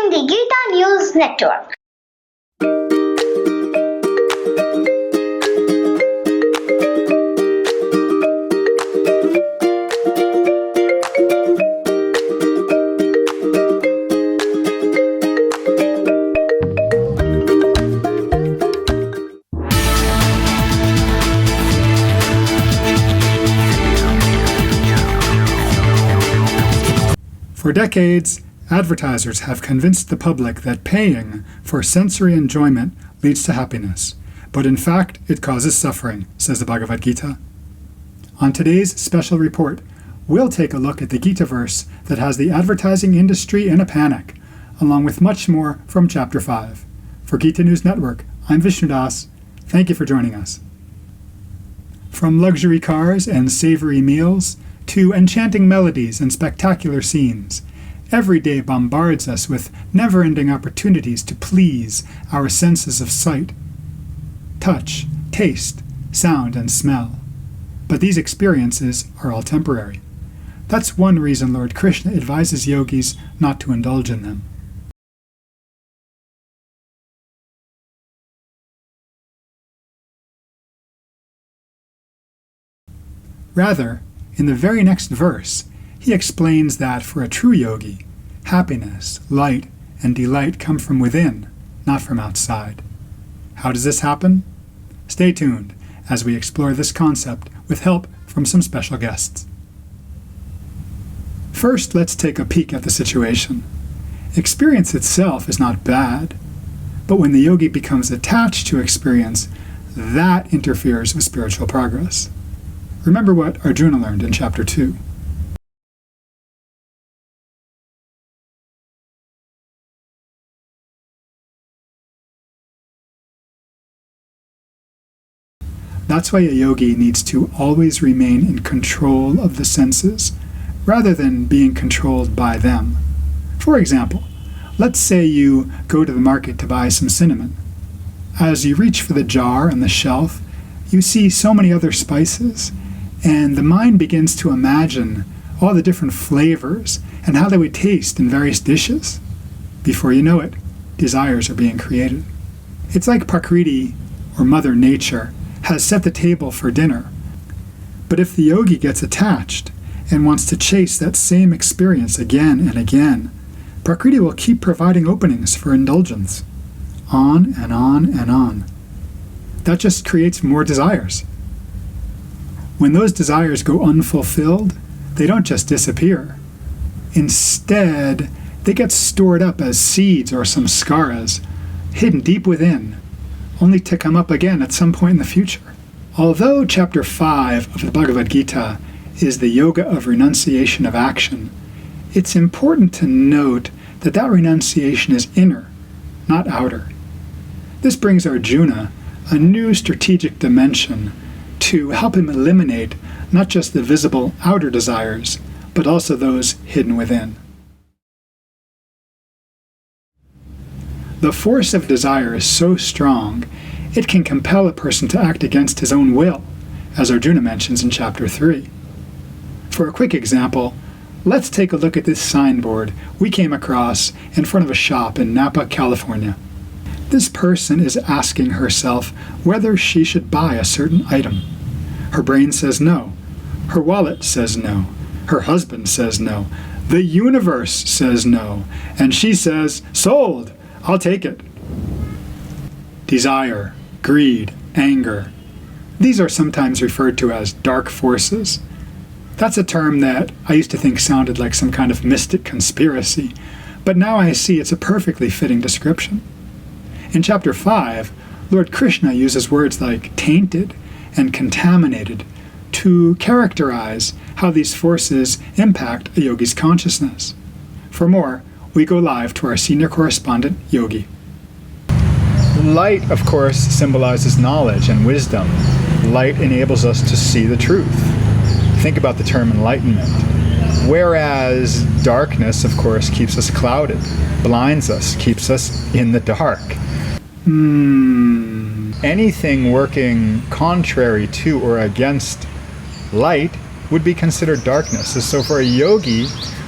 in the Gita News Network. For decades, advertisers have convinced the public that paying for sensory enjoyment leads to happiness, but in fact it causes suffering, says the Bhagavad Gita. On today's special report, we'll take a look at the Gita verse that has the advertising industry in a panic, along with much more from Chapter 5. For Gita News Network, I'm Vishnu Das. Thank you for joining us. From luxury cars and savory meals, to enchanting melodies and spectacular scenes, every day bombards us with never-ending opportunities to please our senses of sight, touch, taste, sound, and smell. But these experiences are all temporary. That's one reason Lord Krishna advises yogis not to indulge in them. Rather, in the very next verse, he explains that for a true yogi, happiness, light, and delight come from within, not from outside. How does this happen? Stay tuned as we explore this concept with help from some special guests. First, let's take a peek at the situation. Experience itself is not bad, but when the yogi becomes attached to experience, that interferes with spiritual progress. Remember what Arjuna learned in Chapter 2. That's why a yogi needs to always remain in control of the senses, rather than being controlled by them. For example, let's say you go to the market to buy some cinnamon. As you reach for the jar on the shelf, you see so many other spices, and the mind begins to imagine all the different flavors and how they would taste in various dishes. Before you know it, desires are being created. It's like Prakriti, or Mother Nature, has set the table for dinner. But if the yogi gets attached and wants to chase that same experience again and again, Prakriti will keep providing openings for indulgence. On and on and on. That just creates more desires. When those desires go unfulfilled, they don't just disappear. Instead, they get stored up as seeds or samskaras, hidden deep within, only to come up again at some point in the future. Although Chapter 5 of the Bhagavad Gita is the yoga of renunciation of action, it's important to note that that renunciation is inner, not outer. This brings Arjuna a new strategic dimension to help him eliminate not just the visible outer desires, but also those hidden within. The force of desire is so strong, it can compel a person to act against his own will, as Arjuna mentions in Chapter 3. For a quick example, let's take a look at this signboard we came across in front of a shop in Napa, California. This person is asking herself whether she should buy a certain item. Her brain says no. Her wallet says no. Her husband says no. The universe says no. And she says, "Sold! I'll take it." Desire, greed, anger. These are sometimes referred to as dark forces. That's a term that I used to think sounded like some kind of mystic conspiracy, but now I see it's a perfectly fitting description. In Chapter 5, Lord Krishna uses words like tainted and contaminated to characterize how these forces impact a yogi's consciousness. For more, we go live to our senior correspondent, Yogi. Light, of course, symbolizes knowledge and wisdom. Light enables us to see the truth. Think about the term enlightenment. Whereas darkness, of course, keeps us clouded, blinds us, keeps us in the dark. Anything working contrary to or against light would be considered darkness. So for a yogi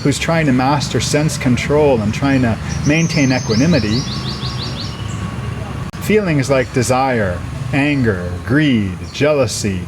who's trying to master sense control and trying to maintain equanimity, feelings like desire, anger, greed, jealousy,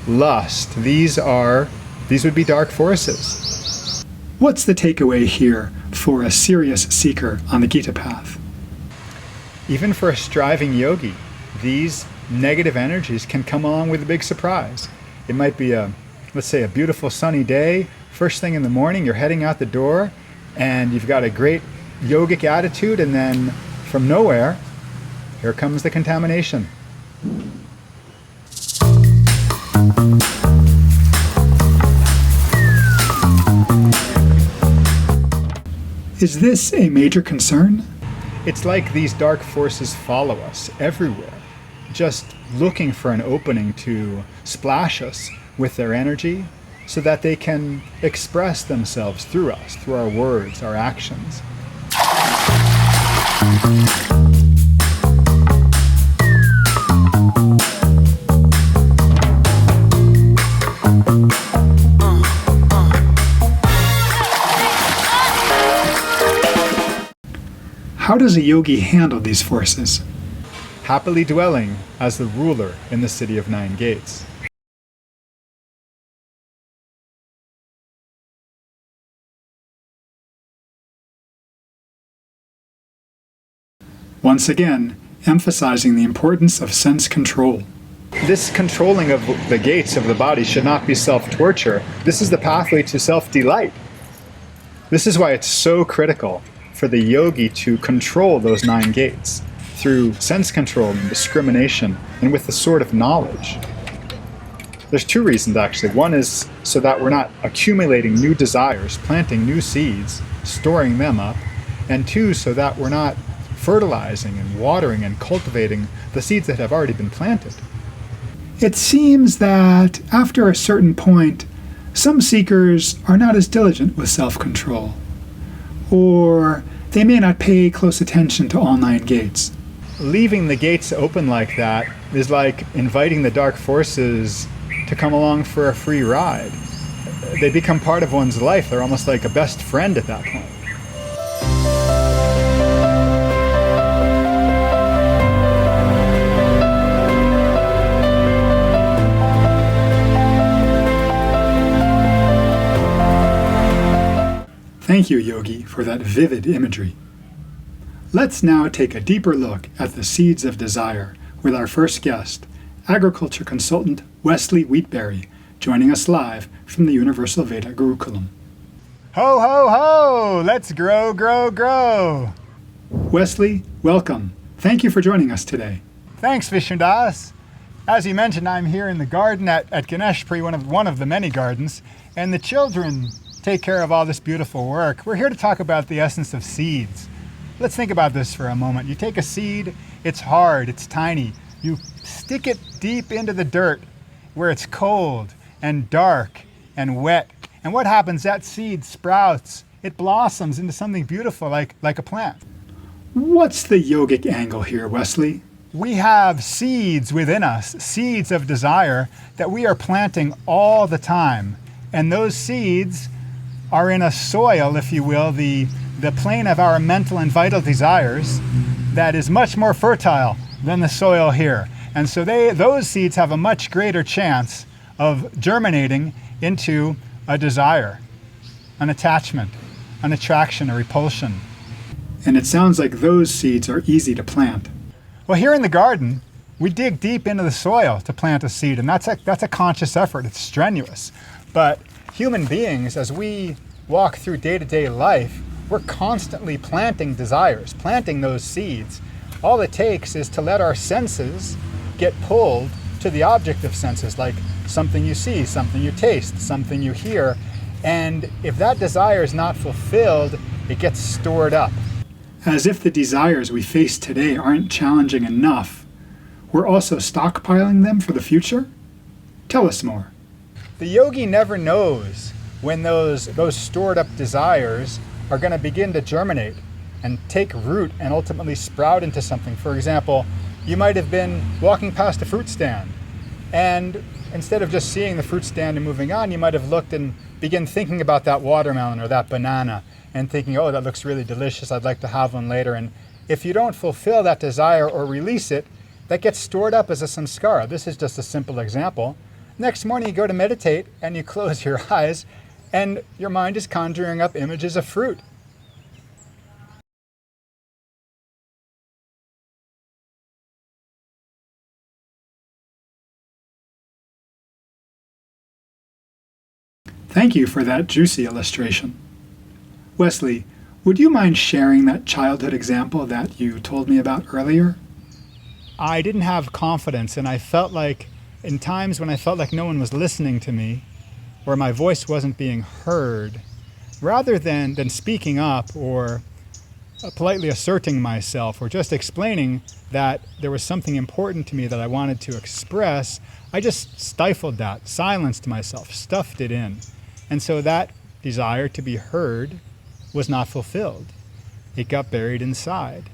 lust, these would be dark forces. What's the takeaway here for a serious seeker on the Gita path? Even for a striving yogi, these negative energies can come along with a big surprise. It might be let's say a beautiful sunny day, first thing in the morning, you're heading out the door, and you've got a great yogic attitude, and then from nowhere, here comes the contamination. Is this a major concern? It's like these dark forces follow us everywhere, just looking for an opening to splash us with their energy so that they can express themselves through us, through our words, our actions. How does a yogi handle these forces? Happily dwelling as the ruler in the city of 9 gates. Once again, emphasizing the importance of sense control. This controlling of the gates of the body should not be self-torture. This is the pathway to self-delight. This is why it's so critical for the yogi to control those 9 gates through sense control and discrimination and with the sword of knowledge. There's 2 reasons actually. One is so that we're not accumulating new desires, planting new seeds, storing them up, and 2, so that we're not fertilizing and watering and cultivating the seeds that have already been planted. It seems that after a certain point, some seekers are not as diligent with self-control, or they may not pay close attention to all 9 gates. Leaving the gates open like that is like inviting the dark forces to come along for a free ride. They become part of one's life. They're almost like a best friend at that point. Thank you, Yogi, for that vivid imagery. Let's now take a deeper look at the seeds of desire with our first guest, agriculture consultant Wesley Wheatberry, joining us live from the Universal Veda Gurukulam. Ho, ho, ho! Let's grow, grow, grow! Wesley, welcome. Thank you for joining us today. Thanks, Vishnudas. As you mentioned, I'm here in the garden at Ganeshpuri, one of the many gardens, and the children take care of all this beautiful work. We're here to talk about the essence of seeds. Let's think about this for a moment. You take a seed, it's hard, it's tiny. You stick it deep into the dirt where it's cold and dark and wet. And what happens? That seed sprouts. It blossoms into something beautiful like a plant. What's the yogic angle here, Wesley? We have seeds within us, seeds of desire that we are planting all the time. And those seeds are in a soil, if you will, the plane of our mental and vital desires that is much more fertile than the soil here. And so those seeds have a much greater chance of germinating into a desire, an attachment, an attraction, a repulsion. And it sounds like those seeds are easy to plant. Well, here in the garden, we dig deep into the soil to plant a seed, and that's a conscious effort. It's strenuous. But human beings, as we walk through day-to-day life, we're constantly planting desires, planting those seeds. All it takes is to let our senses get pulled to the object of senses, like something you see, something you taste, something you hear. And if that desire is not fulfilled, it gets stored up. As if the desires we face today aren't challenging enough, we're also stockpiling them for the future? Tell us more. The yogi never knows when those stored up desires are going to begin to germinate and take root and ultimately sprout into something. For example, you might have been walking past a fruit stand, and instead of just seeing the fruit stand and moving on, you might have looked and begin thinking about that watermelon or that banana and thinking, oh, that looks really delicious, I'd like to have one later. And if you don't fulfill that desire or release it, that gets stored up as a samskara. This is just a simple example. Next morning you go to meditate and you close your eyes and your mind is conjuring up images of fruit. Thank you for that juicy illustration. Wesley, would you mind sharing that childhood example that you told me about earlier? I didn't have confidence, and I felt like, in times when I felt like no one was listening to me, or my voice wasn't being heard, rather than speaking up or politely asserting myself or just explaining that there was something important to me that I wanted to express, I just stifled that, silenced myself, stuffed it in. And so that desire to be heard was not fulfilled. It got buried inside.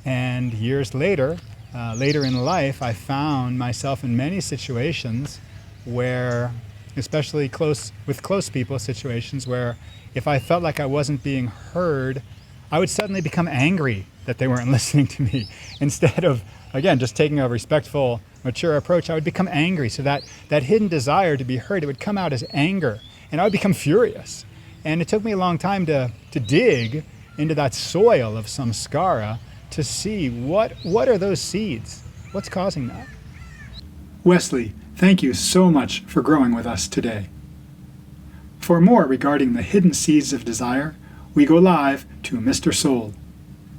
And years later, later in life, I found myself in many situations where, especially with close people, situations where if I felt like I wasn't being heard, I would suddenly become angry that they weren't listening to me. Instead of, again, just taking a respectful, mature approach, I would become angry. So that hidden desire to be heard, it would come out as anger. And I would become furious. And it took me a long time to dig into that soil of samskara to see what are those seeds? What's causing that? Wesley, thank you so much for growing with us today. For more regarding the hidden seeds of desire, we go live to Mr. Soul.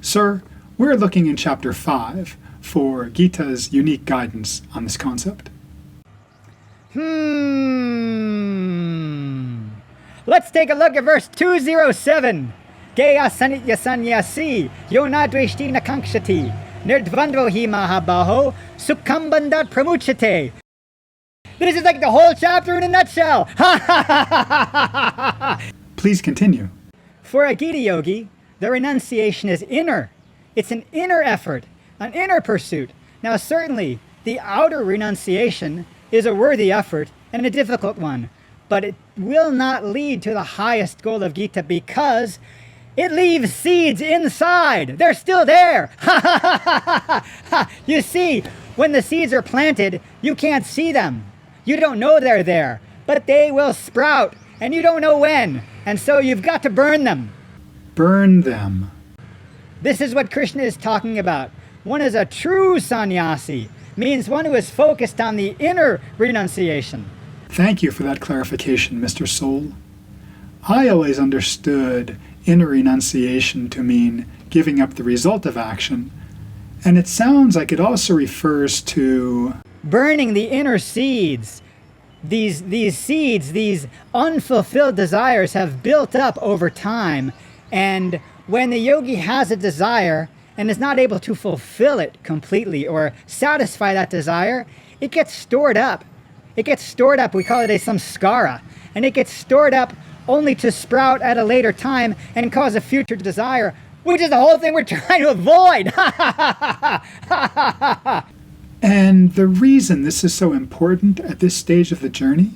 Sir, we're looking in Chapter 5 for Gita's unique guidance on this concept. Let's take a look at verse 207. Geya sanitya sanyasi yona dveshti nakankshati nirdvandvo hi mahabaho sukambandat pramuchate. This is like the whole chapter in a nutshell. Please continue. For a Gita yogi, the renunciation is inner. It's an inner effort, an inner pursuit. Now certainly, the outer renunciation is a worthy effort and a difficult one, but it will not lead to the highest goal of Gita because it leaves seeds inside. They're still there. You see, when the seeds are planted, you can't see them. You don't know they're there, but they will sprout, and you don't know when, and so you've got to burn them. Burn them. This is what Krishna is talking about. One is a true sannyasi, means one who is focused on the inner renunciation. Thank you for that clarification, Mr. Soul. I always understood inner renunciation to mean giving up the result of action, and it sounds like it also refers to burning the inner seeds. These seeds, these unfulfilled desires have built up over time, and when the yogi has a desire and is not able to fulfill it completely or satisfy that desire, it gets stored up. It gets stored up. We call it a samskara. And it gets stored up only to sprout at a later time and cause a future desire, which is the whole thing we're trying to avoid. And the reason this is so important at this stage of the journey?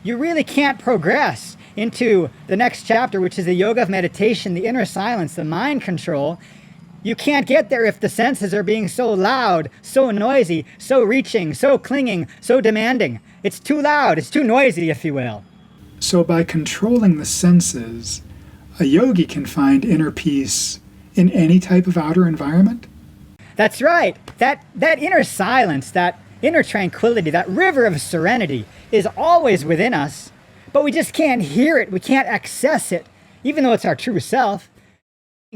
You really can't progress into the next chapter, which is the yoga of meditation, the inner silence, the mind control. You can't get there if the senses are being so loud, so noisy, so reaching, so clinging, so demanding. It's too loud, it's too noisy, if you will. So by controlling the senses, a yogi can find inner peace in any type of outer environment? That's right. That inner silence, that inner tranquility, that river of serenity is always within us, but we just can't hear it. We can't access it, even though it's our true self.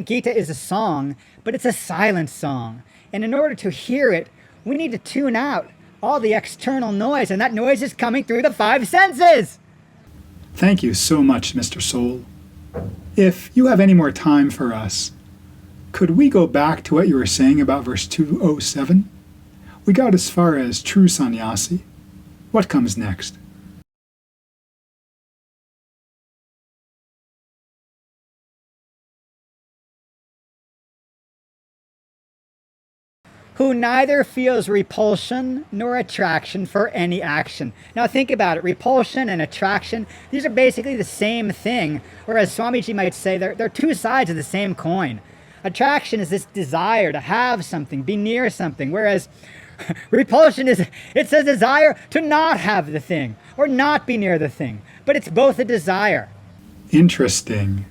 Gita is a song, but it's a silent song. And in order to hear it, we need to tune out all the external noise, and that noise is coming through the five senses. Thank you so much, Mr. Soul. If you have any more time for us, could we go back to what you were saying about verse 207? We got as far as true sannyasi. What comes next? who neither feels repulsion nor attraction for any action. Now think about it. Repulsion and attraction, these are basically the same thing. Or as Swamiji might say, they're two sides of the same coin. Attraction is this desire to have something, be near something, whereas repulsion it's a desire to not have the thing or not be near the thing. But it's both a desire. Interesting.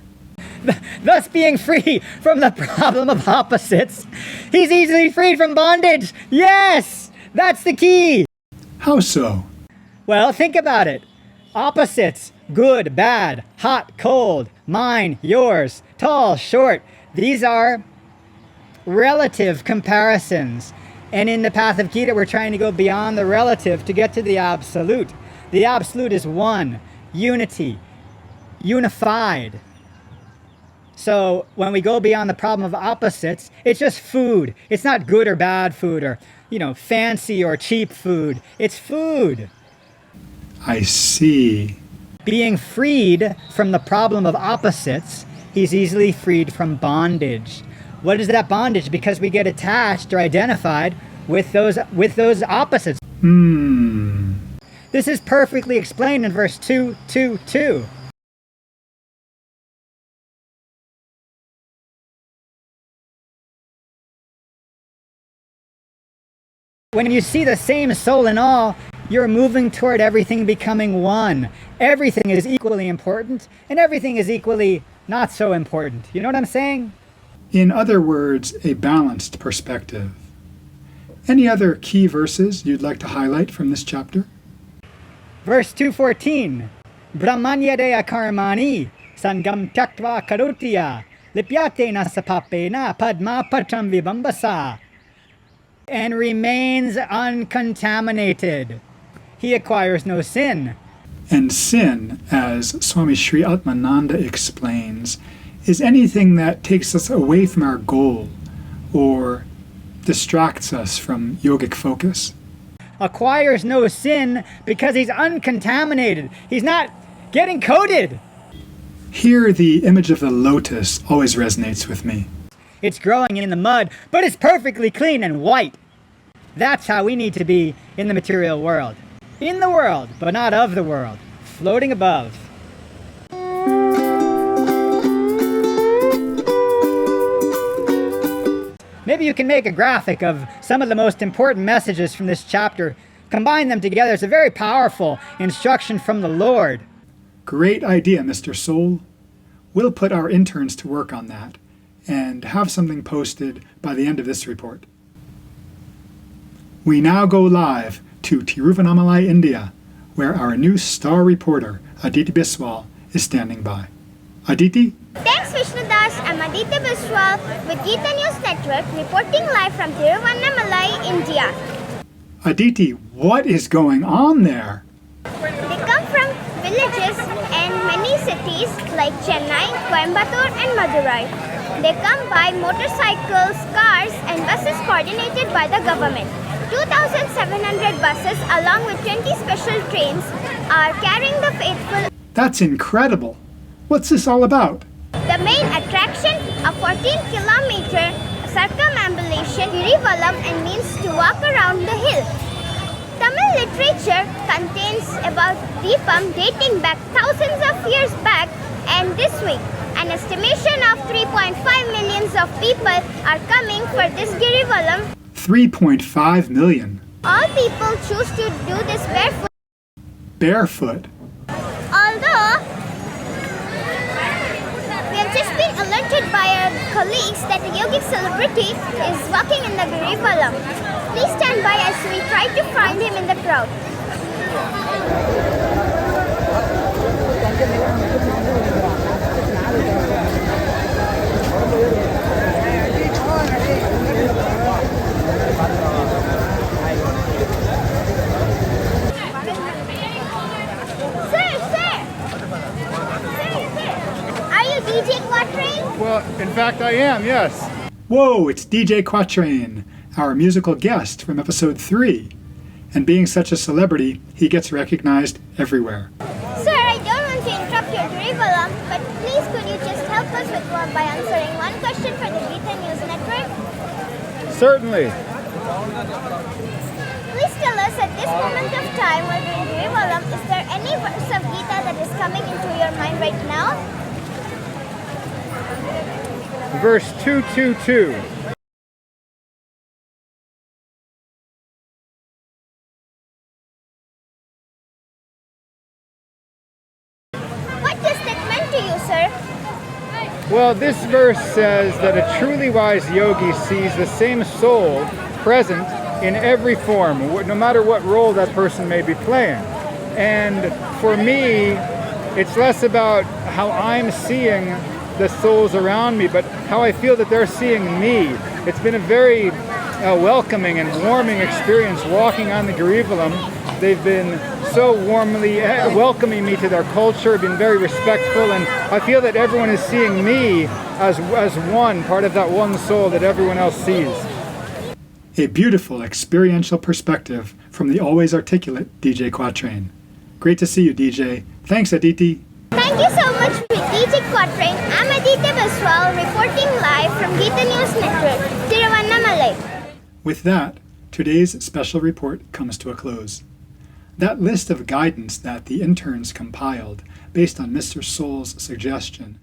Thus being free from the problem of opposites. He's easily freed from bondage. Yes, that's the key. How so? Well, think about it. Opposites, good, bad, hot, cold, mine, yours, tall, short. These are relative comparisons. And in the path of Gita, we're trying to go beyond the relative to get to the absolute. The absolute is one, unity, unified. So when we go beyond the problem of opposites, it's just food. It's not good or bad food or, fancy or cheap food. It's food. I see. Being freed from the problem of opposites, he's easily freed from bondage. What is that bondage? Because we get attached or identified with those opposites. This is perfectly explained in verse 2:2:2. When you see the same soul in all, you're moving toward everything becoming one. Everything is equally important, and everything is equally not so important. You know what I'm saying? In other words, a balanced perspective. Any other key verses you'd like to highlight from this chapter? Verse 2:14. Brahmanyadaya karmani sangam tyaktva karotya lipyatena sapapena padma patram vibambasa. And remains uncontaminated. He acquires no sin. And sin, as Swami Sri Atmananda explains, is anything that takes us away from our goal or distracts us from yogic focus. Acquires no sin because he's uncontaminated. He's not getting coated. Here, the image of the lotus always resonates with me. It's growing in the mud, but it's perfectly clean and white. That's how we need to be in the material world. In the world, but not of the world. Floating above. Maybe you can make a graphic of some of the most important messages from this chapter. Combine them together. It's a very powerful instruction from the Lord. Great idea, Mr. Soul. We'll put our interns to work on that and have something posted by the end of this report. We now go live to Tiruvannamalai, India, where our new star reporter, Aditi Biswal, is standing by. Aditi? Thanks, Vishnudas. I'm Aditi Biswal with Gita News Network reporting live from Tiruvannamalai, India. Aditi, what is going on there? They come from villages and many cities like Chennai, Coimbatore and Madurai. They come by motorcycles, cars and buses coordinated by the government. 2,700 buses along with 20 special trains are carrying the faithful. That's incredible. What's this all about? The main attraction, a 14-kilometer circumambulation Girivalam and means to walk around the hill. Tamil literature contains about Deepam dating back thousands of years back, and this week an estimation of 3.5 millions of people are coming for this Girivalam. 3.5 million. All people choose to do this barefoot. Barefoot? Although we have just been alerted by our colleagues that a yogic celebrity is walking in the Girivalam. Please stand by as we try to find him in the crowd. DJ Quatrain? Well, in fact, I am, yes. Whoa, it's DJ Quatrain, our musical guest from episode 3. And being such a celebrity, he gets recognized everywhere. Sir, I don't want to interrupt your Girivalam, but please could you just help us with by answering one question for the Gita News Network? Certainly. Please tell us at this moment of time while doing Girivalam, is there any verse of Gita that is coming into your mind right now? Verse 222. What does that mean to you, sir? Well, this verse says that a truly wise yogi sees the same soul present in every form, no matter what role that person may be playing. And for me, it's less about how I'm seeing the souls around me, but how I feel that they're seeing me. It's been a very welcoming and warming experience walking on the Girivalam. They've been so warmly welcoming me to their culture, been very respectful, and I feel that everyone is seeing me as one, part of that one soul that everyone else sees. A beautiful experiential perspective from the always articulate DJ Quatrain. Great to see you, DJ. Thanks, Aditi. Thank you so much, DJ Quatrain. I'm Aditya Baswal, reporting live from Gita News Network, Tiruvannamalai. With that, today's special report comes to a close. That list of guidance that the interns compiled, based on Mr. Soul's suggestion,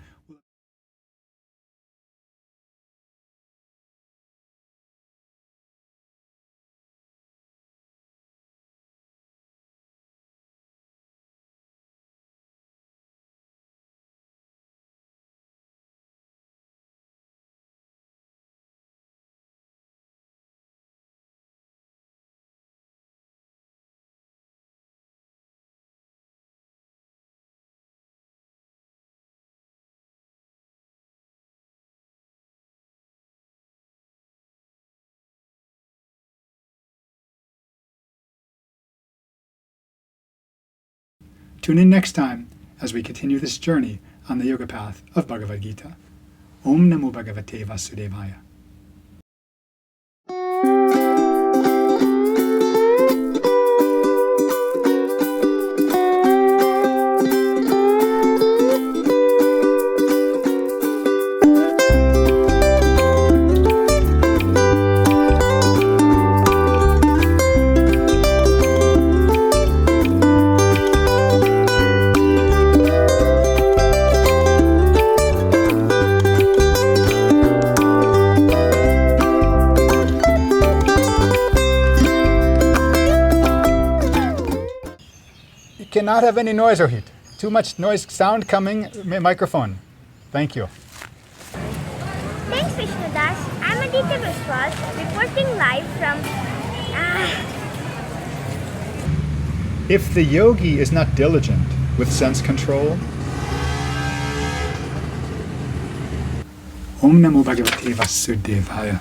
tune in next time as we continue this journey on the yoga path of Bhagavad Gita. Om Namo Bhagavate Vasudevaya. Cannot have any noise or heat. Too much noise, sound coming, microphone. Thank you. Thanks, Vishnudas. I'm Aditya Baswal, reporting live from... If the yogi is not diligent with sense control, Om Namo Bhagavate Vasudevaya.